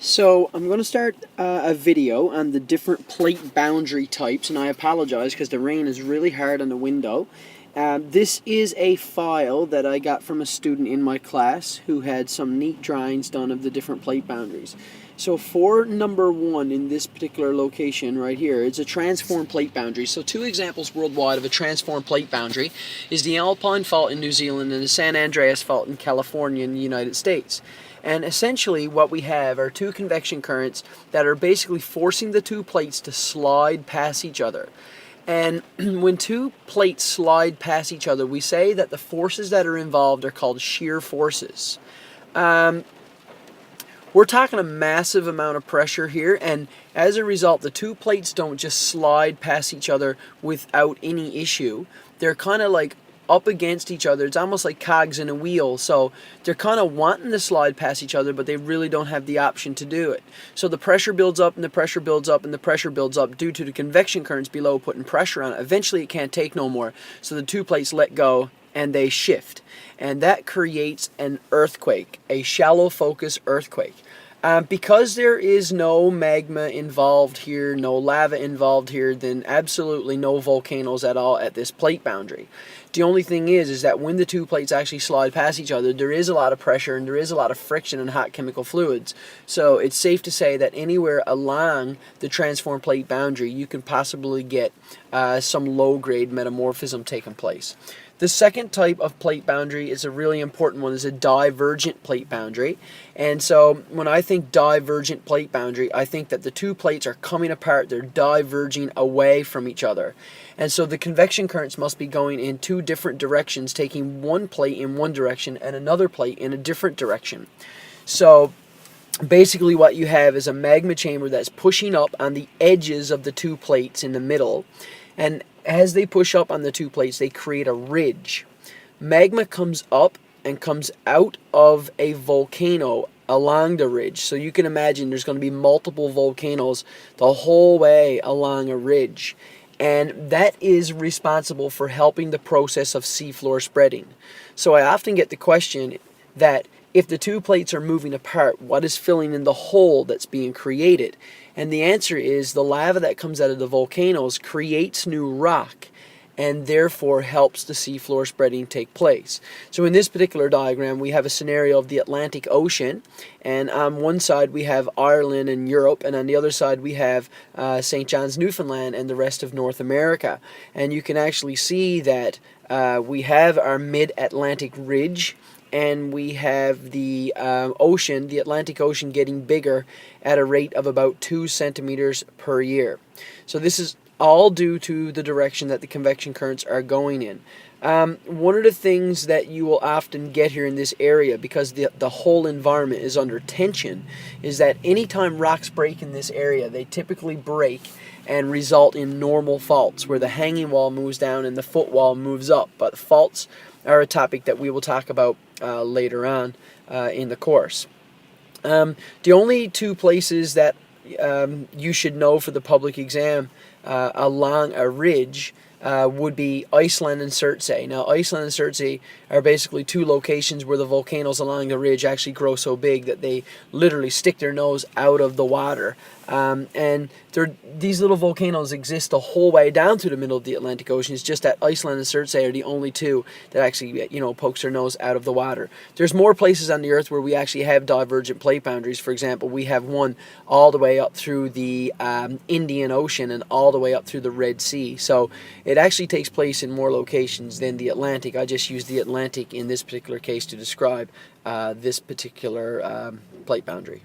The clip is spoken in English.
So I'm going to start a video on the different plate boundary types, and I apologize because the rain is really hard on the window. This is a file that I got from a student in my class who had some neat drawings done of the different plate boundaries. So for number 1 in this particular location right here, it's a transform plate boundary. So 2 examples worldwide of a transform plate boundary is the Alpine Fault in New Zealand and the San Andreas Fault in California in the United States. And essentially what we have are 2 convection currents that are basically forcing the 2 plates to slide past each other. And when 2 plates slide past each other, we say that the forces that are involved are called shear forces. We're talking a massive amount of pressure here, and as a result, the 2 plates don't just slide past each other without any issue. They're kind of like up against each other. It's almost like cogs in a wheel, so they're kind of wanting to slide past each other, but they really don't have the option to do it. So the pressure builds up and the pressure builds up and the pressure builds up due to the convection currents below putting pressure on it. Eventually it can't take no more, so the 2 plates let go and they shift, and that creates an earthquake, a shallow focus earthquake. Because there is no magma involved here, no lava involved here, then absolutely no volcanoes at all at this plate boundary. The only thing is that when the 2 plates actually slide past each other, there is a lot of pressure and there is a lot of friction and hot chemical fluids. So it's safe to say that anywhere along the transform plate boundary, you can possibly get some low-grade metamorphism taking place. The second type of plate boundary is a really important one, is a divergent plate boundary. And so when I think divergent plate boundary, I think that the 2 plates are coming apart, they're diverging away from each other. And so the convection currents must be going in 2 different directions, taking one plate in one direction and another plate in a different direction. So basically what you have is a magma chamber that's pushing up on the edges of the 2 plates in the middle, and as they push up on the 2 plates, they create a ridge. Magma comes up and comes out of a volcano along the ridge. So you can imagine there's going to be multiple volcanoes the whole way along a ridge. And that is responsible for helping the process of seafloor spreading. So I often get the question that if the 2 plates are moving apart, what is filling in the hole that's being created? And the answer is the lava that comes out of the volcanoes creates new rock and therefore helps the seafloor spreading take place. So in this particular diagram, we have a scenario of the Atlantic Ocean, and on one side we have Ireland and Europe, and on the other side we have St. John's, Newfoundland, and the rest of North America. And you can actually see that we have our mid-Atlantic ridge, and we have the ocean, the Atlantic Ocean, getting bigger at a rate of about 2 centimeters per year. So this is all due to the direction that the convection currents are going in. One of the things that you will often get here in this area, because the whole environment is under tension, is that anytime rocks break in this area, they typically break and result in normal faults, where the hanging wall moves down and the footwall moves up. But faults are a topic that we will talk about later on in the course. The only 2 places that you should know for the public exam along a ridge would be Iceland and Surtsey. Now, Iceland and Surtsey are basically 2 locations where the volcanoes along the ridge actually grow so big that they literally stick their nose out of the water. And these little volcanoes exist the whole way down through the middle of the Atlantic Ocean. It's just that Iceland and Surtsey are the only 2 that actually, pokes their nose out of the water. There's more places on the Earth where we actually have divergent plate boundaries. For example, we have one all the way up through the Indian Ocean and all the way up through the Red Sea. So it actually takes place in more locations than the Atlantic. I just used the Atlantic in this particular case to describe this particular plate boundary.